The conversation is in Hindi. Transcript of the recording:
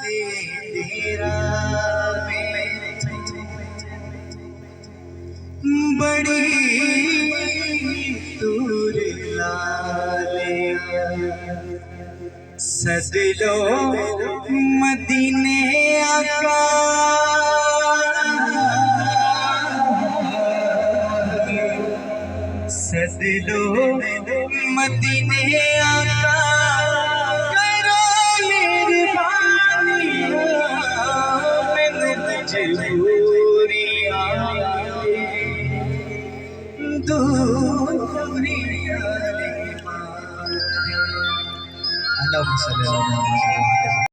तेरा बड़ी दूर लाले सदलो मदीने आका सदलो मदीने आका करो मेहरबानी मैंने मजबूरियां दूरियां अल्लाह